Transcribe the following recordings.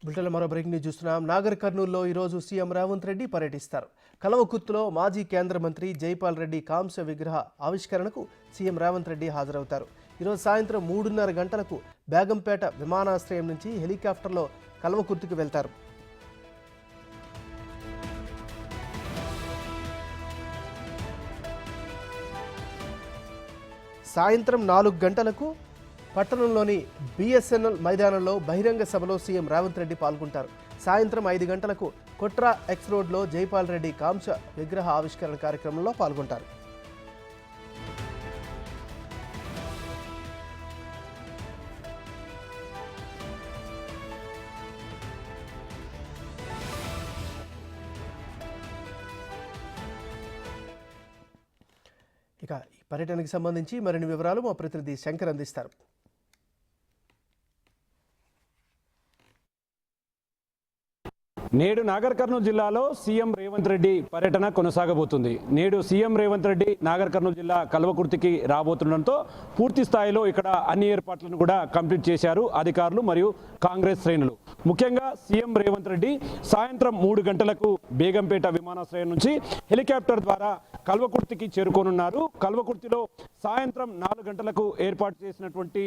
బులెటిన్లో మరో breaking news చూస్తున్నాం. నాగర్ కర్నూలులో ఈరోజు సీఎం రేవంత్ రెడ్డి పర్యటిస్తారు. కల్వకుర్తిలో మాజీ కేంద్ర మంత్రి జైపాల్ రెడ్డి కాంస్య విగ్రహ ఆవిష్కరణకు సీఎం రేవంత్ రెడ్డి హాజరవుతారు. ఈరోజు సాయంత్రం 3:30 గంటలకు బేగంపేట విమానాశ్రయం నుంచి హెలికాప్టర్లో కల్వకుర్తికి వెళ్తారు. సాయంత్రం 4 గంటలకు పట్టణంలోని బిఎస్ఎన్ఎల్ మైదానంలో బహిరంగ సభలో సీఎం రేవంత్ రెడ్డి పాల్గొంటారు. సాయంత్రం 5 గంటలకు కొట్రా ఎక్స్ రోడ్లో జైపాల్ రెడ్డి కాంస్య విగ్రహ ఆవిష్కరణ కార్యక్రమంలో పాల్గొంటారు. ఇక ఈ పర్యటనకు సంబంధించి మరిన్ని వివరాలు మా ప్రతినిధి శంకర్ అందిస్తారు. నేడు నాగర్ కర్నూలు జిల్లాలో సీఎం రేవంత్ రెడ్డి పర్యటన కొనసాగబోతుంది. నేడు సీఎం రేవంత్ రెడ్డి నాగర్ కర్నూలు జిల్లా కల్వకుర్తికి రాబోతుండటంతో పూర్తి స్థాయిలో ఇక్కడ అన్ని ఏర్పాట్లను కూడా కంప్లీట్ చేశారు అధికారులు మరియు కాంగ్రెస్ శ్రేణులు. ముఖ్యంగా సీఎం రేవంత్ రెడ్డి సాయంత్రం 3 గంటలకు బేగంపేట విమానాశ్రయం నుంచి హెలికాప్టర్ ద్వారా కల్వకుర్తికి చేరుకోనున్నారు. కల్వకుర్తిలో సాయంత్రం 4 గంటలకు ఏర్పాటు చేసినటువంటి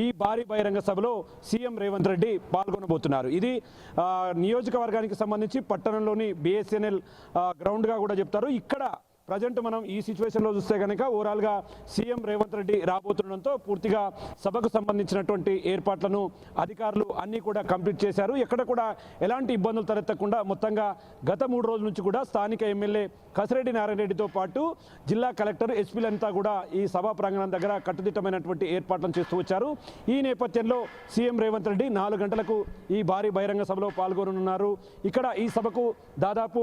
ఈ భారీ బహిరంగ సభలో సీఎం రేవంత్ రెడ్డి పాల్గొనబోతున్నారు. ఇది నియోజకవర్గానికి సంబంధించి పట్టణంలోని బిఎస్ఎన్ఎల్ గ్రౌండ్ గా కూడా చెప్తారు. ఇక్కడ ప్రజెంట్ మనం ఈ సిచ్యువేషన్లో చూస్తే కనుక ఓవరాల్గా సీఎం రేవంత్ రెడ్డి రాబోతుండడంతో పూర్తిగా సభకు సంబంధించినటువంటి ఏర్పాట్లను అధికారులు అన్నీ కూడా కంప్లీట్ చేశారు. ఎక్కడ కూడా ఎలాంటి ఇబ్బందులు తలెత్తకుండా మొత్తంగా గత 3 రోజుల నుంచి కూడా స్థానిక ఎమ్మెల్యే కసిరెడ్డి నారాయణ రెడ్డితో పాటు జిల్లా కలెక్టర్ ఎస్పీలంతా కూడా ఈ సభా ప్రాంగణం దగ్గర కట్టుదిట్టమైనటువంటి ఏర్పాట్లను చేస్తూ వచ్చారు. ఈ నేపథ్యంలో సీఎం రేవంత్ రెడ్డి 4 గంటలకు ఈ భారీ బహిరంగ సభలో పాల్గొననున్నారు. ఇక్కడ ఈ సభకు దాదాపు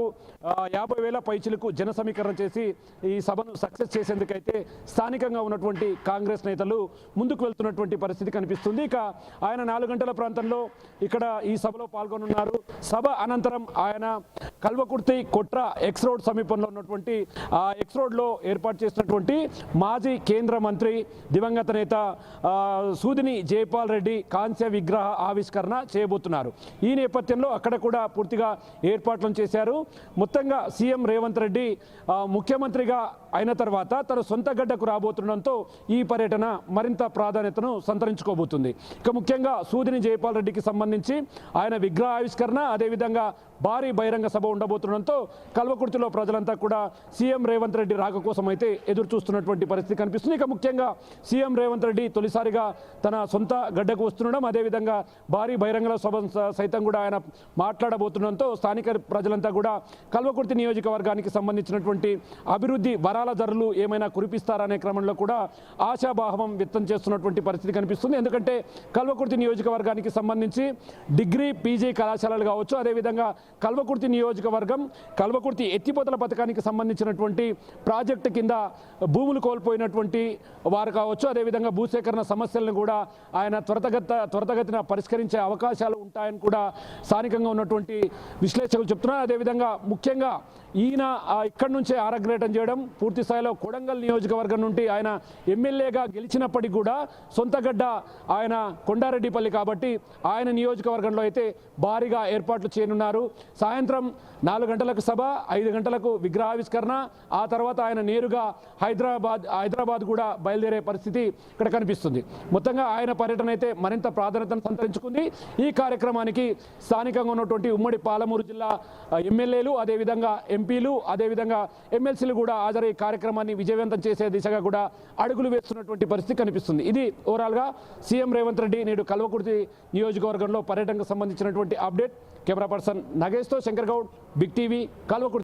50,000 పైచిలకు జన సమీకరణ చేసి ఈ సభను సక్సెస్ చేసేందుకైతే స్థానికంగా ఉన్నటువంటి కాంగ్రెస్ నేతలు ముందుకు వెళ్తున్నటువంటి పరిస్థితి కనిపిస్తుంది. ఇక ఆయన 4 గంటల ప్రాంతంలో ఇక్కడ ఈ సభలో పాల్గొనున్నారు. సభ అనంతరం ఆయన కల్వకుర్తి కొట్రా ఎక్స్ రోడ్ సమీపంలో ఉన్నటువంటి ఆ ఎక్స్ రోడ్లో ఏర్పాటు చేసినటువంటి మాజీ కేంద్ర మంత్రి దివంగత నేత సూదిని జైపాల్ రెడ్డి కాంస్య విగ్రహ ఆవిష్కరణ చేయబోతున్నారు. ఈ నేపథ్యంలో అక్కడ కూడా పూర్తిగా ఏర్పాట్లను చేశారు. మొత్తంగా సీఎం రేవంత్ రెడ్డి ముఖ్యమంత్రిగా అయిన తర్వాత తన సొంత గడ్డకు రాబోతుండడంతో ఈ పర్యటన మరింత ప్రాధాన్యతను సంతరించుకోబోతుంది. ఇక ముఖ్యంగా సూదిని జైపాల్ రెడ్డికి సంబంధించి ఆయన విగ్రహ ఆవిష్కరణ అదేవిధంగా భారీ బహిరంగ సభ ఉండబోతుండడంతో కల్వకుర్తిలో ప్రజలంతా కూడా సీఎం రేవంత్ రెడ్డి రాక కోసం అయితే ఎదురు చూస్తున్నటువంటి పరిస్థితి కనిపిస్తుంది. ఇక ముఖ్యంగా సీఎం రేవంత్ రెడ్డి తొలిసారిగా తన సొంత గడ్డకు వస్తుండడం అదేవిధంగా భారీ బహిరంగ సభ సైతం కూడా ఆయన మాట్లాడబోతుండడంతో స్థానిక ప్రజలంతా కూడా కల్వకుర్తి నియోజకవర్గానికి సంబంధించినటువంటి అభివృద్ధి వరాల ధరలు ఏమైనా కురిపిస్తారనే క్రమంలో కూడా ఆశాభావం వ్యక్తం చేస్తున్నటువంటి పరిస్థితి కనిపిస్తుంది. ఎందుకంటే కల్వకుర్తి నియోజకవర్గానికి సంబంధించి డిగ్రీ పీజీ కళాశాలలు కావచ్చు, అదేవిధంగా కల్వకుర్తి నియోజకవర్గం కల్వకుర్తి ఎత్తిపోతల పథకానికి సంబంధించినటువంటి ప్రాజెక్టు కింద భూములు కోల్పోయినటువంటి వారు కావచ్చు, అదేవిధంగా భూసేకరణ సమస్యలను కూడా ఆయన త్వరితగతిన పరిష్కరించే అవకాశాలు ఉంటాయని కూడా స్థానికంగా ఉన్నటువంటి విశ్లేషకులు చెప్తున్నారు. అదేవిధంగా ముఖ్యంగా ఈయన ఇక్కడి నుంచే ఆరగ్రేటం చేయడం, పూర్తి స్థాయిలో కొడంగల్ నియోజకవర్గం నుండి ఆయన ఎమ్మెల్యేగా గెలిచినప్పటికీ కూడా సొంతగడ్డ ఆయన కొండారెడ్డిపల్లి కాబట్టి ఆయన నియోజకవర్గంలో అయితే భారీగా ఏర్పాట్లు చేయనున్నారు. సాయంత్రం 4 గంటలకు సభ, 5 గంటలకు విగ్రహావిష్కరణ, ఆ తర్వాత ఆయన నేరుగా హైదరాబాద్ కూడా బయలుదేరే పరిస్థితి ఇక్కడ కనిపిస్తుంది. మొత్తంగా ఆయన పర్యటన అయితే మరింత ప్రాధాన్యతను సంతరించుకుంది. ఈ కార్యక్రమానికి స్థానికంగా ఉన్నటువంటి ఉమ్మడి పాలమూరు జిల్లా ఎమ్మెల్యేలు అదేవిధంగా ఎంపీలు అదేవిధంగా ఎమ్మెల్సీలు కూడా హాజరై కార్యక్రమాన్ని విజయవంతం చేసే దిశగా కూడా అడుగులు వేస్తున్నటువంటి పరిస్థితి కనిపిస్తుంది. ఇది ఓవరాల్గా సీఎం రేవంత్ రెడ్డి నేడు కల్వకుర్తి నియోజకవర్గంలో పర్యటనకు సంబంధించినటువంటి అప్డేట్. కెమెరా పర్సన్ నగేష్తో శంకర్ గౌడ్, బిగ్ టీవీ, కల్వకుర్తి.